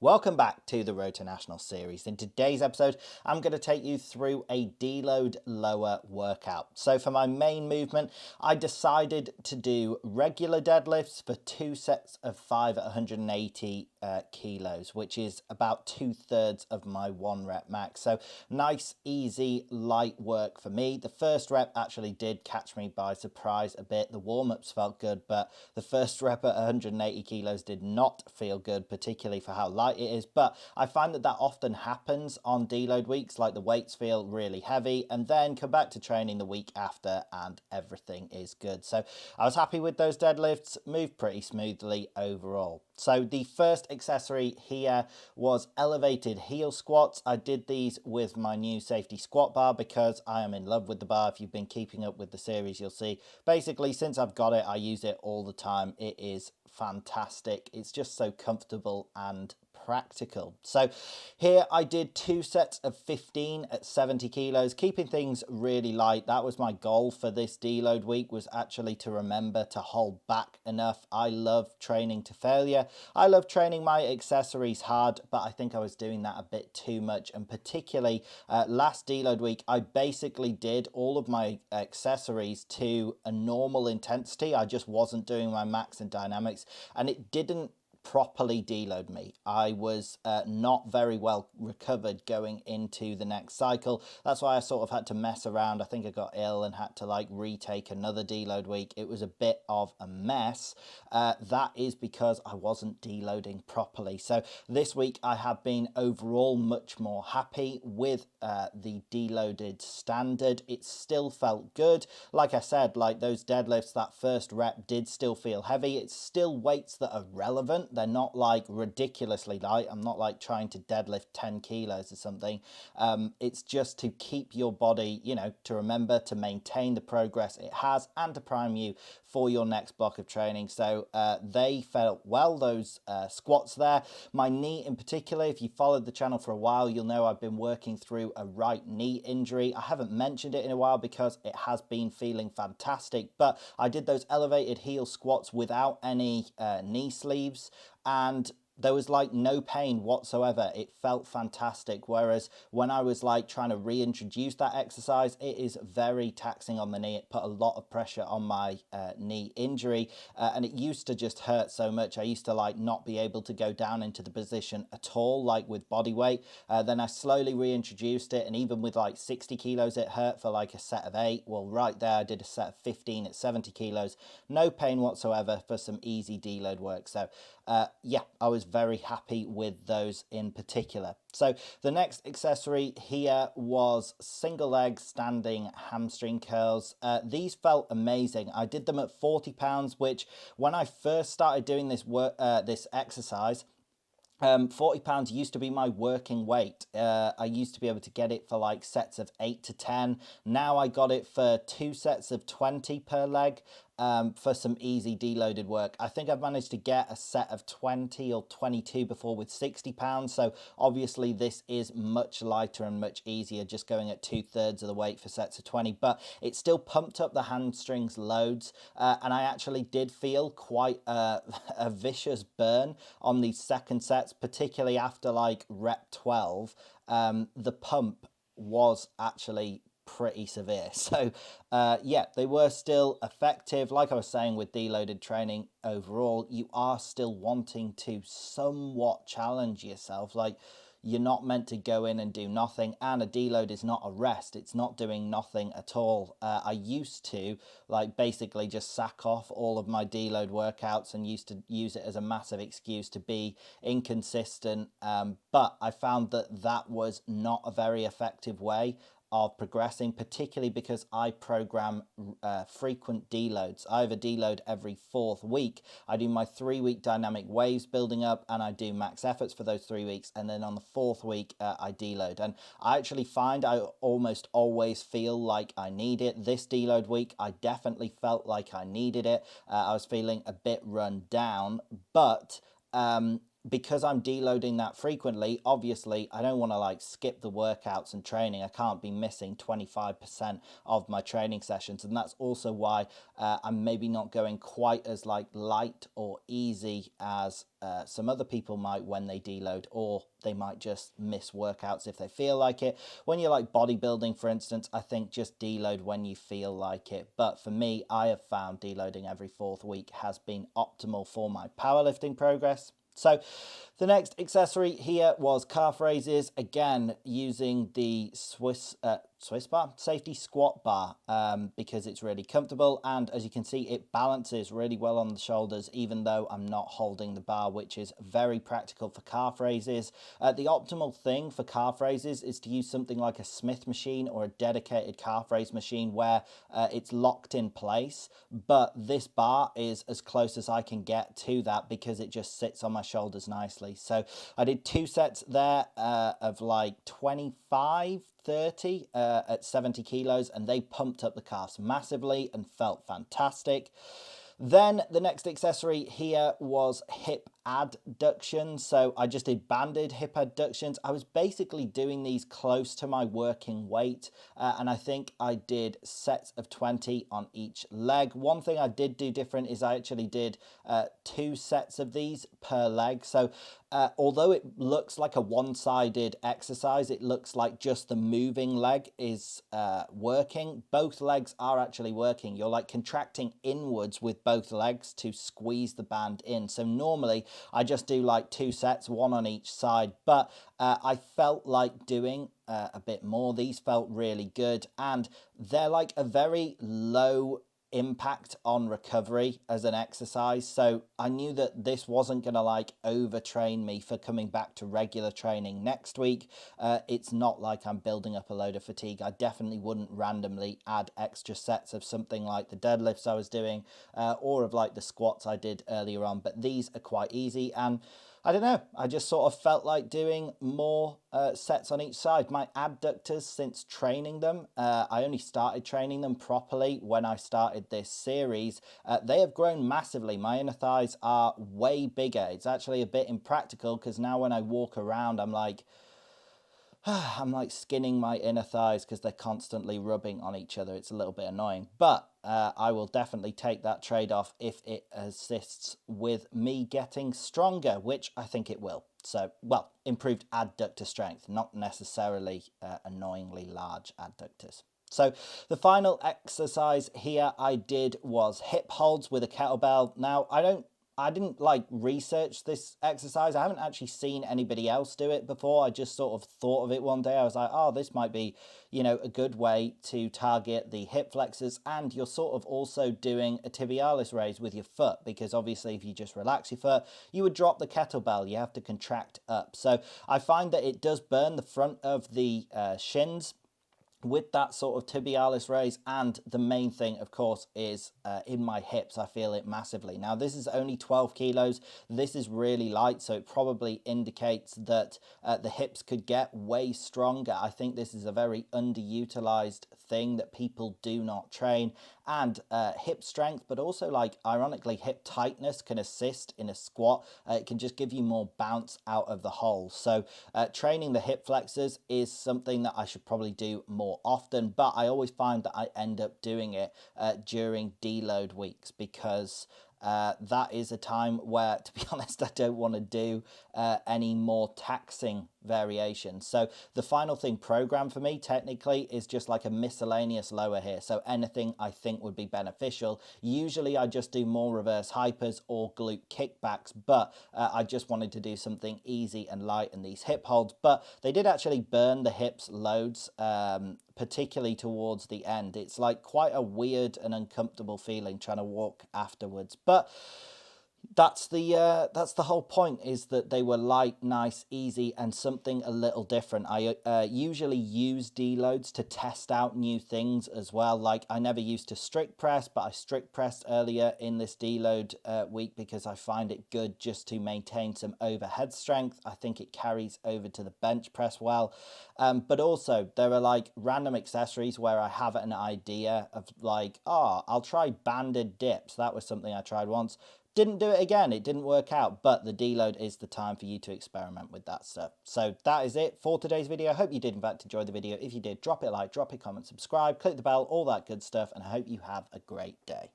Welcome back to the Road to National series. In today's episode, I'm going to take you through a deload lower workout. So for my main movement, I decided to do regular deadlifts for 2 sets of 5 at 180 kilos, which is about 2/3 of my 1 rep max. So nice, easy, light work for me. The first rep actually did catch me by surprise a bit. The warm-ups felt good, but the first rep at 180 kilos did not feel good, particularly for how light it is. But I find that often happens on deload weeks, like the weights feel really heavy and then come back to training the week after and everything is good. So I was happy with those deadlifts, moved pretty smoothly overall. So the first accessory here was elevated heel squats. I did these with my new safety squat bar because I am in love with the bar. If you've been keeping up with the series, you'll see basically since I've got it, I use it all the time. It is fantastic. It's just so comfortable and practical. So here I did 2 sets of 15 at 70 kilos, keeping things really light. That was my goal for this deload week, was actually to remember to hold back enough. I love training to failure. I love training my accessories hard, but I think I was doing that a bit too much. And particularly last deload week, I basically did all of my accessories to a normal intensity. I just wasn't doing my max and dynamics, and it didn't properly deload me. I was not very well recovered going into the next cycle. That's why I sort of had to mess around. I think I got ill and had to like retake another deload week. It was a bit of a mess. That is because I wasn't deloading properly. So this week I have been overall much more happy with the deloaded standard. It still felt good. Like I said, like those deadlifts, that first rep did still feel heavy. It's still weights that are relevant. They're not like ridiculously light. I'm not like trying to deadlift 10 kilos or something. It's just to keep your body, you know, to remember to maintain the progress it has and to prime you for your next block of training. So they felt well, those squats there. My knee in particular, if you followed the channel for a while, you'll know I've been working through a right knee injury. I haven't mentioned it in a while because it has been feeling fantastic, but I did those elevated heel squats without any knee sleeves, and there was like no pain whatsoever. It felt fantastic. Whereas when I was like trying to reintroduce that exercise, it is very taxing on the knee. It put a lot of pressure on my knee injury, and it used to just hurt so much. I used to like not be able to go down into the position at all, like with body weight. Then I slowly reintroduced it, and even with like 60 kilos, it hurt for like a set of 8. Well, right there, I did a set of 15 at 70 kilos. No pain whatsoever for some easy deload work. So yeah, I was very happy with those in particular. So the next accessory here was single leg standing hamstring curls. These felt amazing. I did them at 40 pounds, which when I first started doing this this exercise, 40 pounds used to be my working weight. I used to be able to get it for like sets of 8 to 10. Now I got it for 2 sets of 20 per leg. For some easy deloaded work. I think I've managed to get a set of 20 or 22 before with 60 pounds. So obviously this is much lighter and much easier, just going at 2/3 of the weight for sets of 20, but it still pumped up the hamstrings loads. And I actually did feel quite a vicious burn on these second sets, particularly after like rep 12. The pump was actually pretty severe. So yeah, they were still effective. Like I was saying with deloaded training overall, you are still wanting to somewhat challenge yourself. Like, you're not meant to go in and do nothing, and a deload is not a rest. It's not doing nothing at all. I used to like basically just sack off all of my deload workouts and used to use it as a massive excuse to be inconsistent, but I found that that was not a very effective way of progressing, particularly because I program frequent deloads. I have a deload every 4th week. I do my 3-week dynamic waves building up, and I do max efforts for those 3 weeks, and then on the 4th week I deload. And I actually find I almost always feel like I need it. This deload week I definitely felt like I needed it. I was feeling a bit run down, but because I'm deloading that frequently, obviously I don't want to like skip the workouts and training. I can't be missing 25% of my training sessions, and that's also why I'm maybe not going quite as like light or easy as some other people might when they deload, or they might just miss workouts if they feel like it. When you're like bodybuilding, for instance, I think just deload when you feel like it. But for me, I have found deloading every 4th week has been optimal for my powerlifting progress. So the next accessory here was calf raises, again using the Swiss bar, safety squat bar, because it's really comfortable, and as you can see it balances really well on the shoulders even though I'm not holding the bar, which is very practical for calf raises. The optimal thing for calf raises is to use something like a Smith machine or a dedicated calf raise machine where it's locked in place, but this bar is as close as I can get to that because it just sits on my shoulders nicely. So I did 2 sets there of like 25, 30 at 70 kilos, and they pumped up the calves massively and felt fantastic. Then the next accessory here was hip adductions. So I just did banded hip adductions. I was basically doing these close to my working weight, and I think I did sets of 20 on each leg. One thing I did do different is I actually did 2 sets of these per leg. So although it looks like a one-sided exercise, it looks like just the moving leg is working. Both legs are actually working. You're like contracting inwards with both legs to squeeze the band in. So normally I just do like 2 sets, 1 on each side, but I felt like doing a bit more. These felt really good, and they're like a very low impact on recovery as an exercise. So I knew that this wasn't going to like overtrain me for coming back to regular training next week. It's not like I'm building up a load of fatigue. I definitely wouldn't randomly add extra sets of something like the deadlifts I was doing or of like the squats I did earlier on, but these are quite easy, and I don't know, I just sort of felt like doing more sets on each side. My adductors, since training them, I only started training them properly when I started this series. They have grown massively. My inner thighs are way bigger. It's actually a bit impractical because now when I walk around, I'm like skinning my inner thighs because they're constantly rubbing on each other. It's a little bit annoying, but I will definitely take that trade-off if it assists with me getting stronger, which I think it will. So, well, improved adductor strength, not necessarily annoyingly large adductors. So the final exercise here I did was hip holds with a kettlebell. Now, I didn't like research this exercise. I haven't actually seen anybody else do it before. I just sort of thought of it one day. I was like, oh, this might be, a good way to target the hip flexors. And you're sort of also doing a tibialis raise with your foot, because obviously if you just relax your foot, you would drop the kettlebell. You have to contract up. So I find that it does burn the front of the shins with that sort of tibialis raise, and the main thing of course is in my hips. I feel it massively. Now this is only 12 kilos. This is really light, so it probably indicates that the hips could get way stronger. I think this is a very underutilized thing that people do not train, and hip strength, but also like ironically hip tightness can assist in a squat. It can just give you more bounce out of the hole. So training the hip flexors is something that I should probably do more often, but I always find that I end up doing it during deload weeks, because that is a time where, to be honest, I don't want to do any more taxing variations. So the final thing programmed for me technically is just like a miscellaneous lower here. So anything I think would be beneficial. Usually I just do more reverse hypers or glute kickbacks, but I just wanted to do something easy and light in these hip holds. But they did actually burn the hips loads, particularly towards the end. It's like quite a weird and uncomfortable feeling trying to walk afterwards, but that's the whole point, is that they were light, nice, easy, and something a little different. I usually use deloads to test out new things as well. Like I never used to strict press, but I strict pressed earlier in this deload week because I find it good just to maintain some overhead strength. I think it carries over to the bench press well. But also there are like random accessories where I have an idea of like, oh, I'll try banded dips. That was something I tried once. Didn't do it again, it didn't work out, but the deload is the time for you to experiment with that stuff. So that is it for today's video. I hope you did in fact enjoy the video. If you did, drop it a like, drop a comment, subscribe, click the bell, all that good stuff, and I hope you have a great day.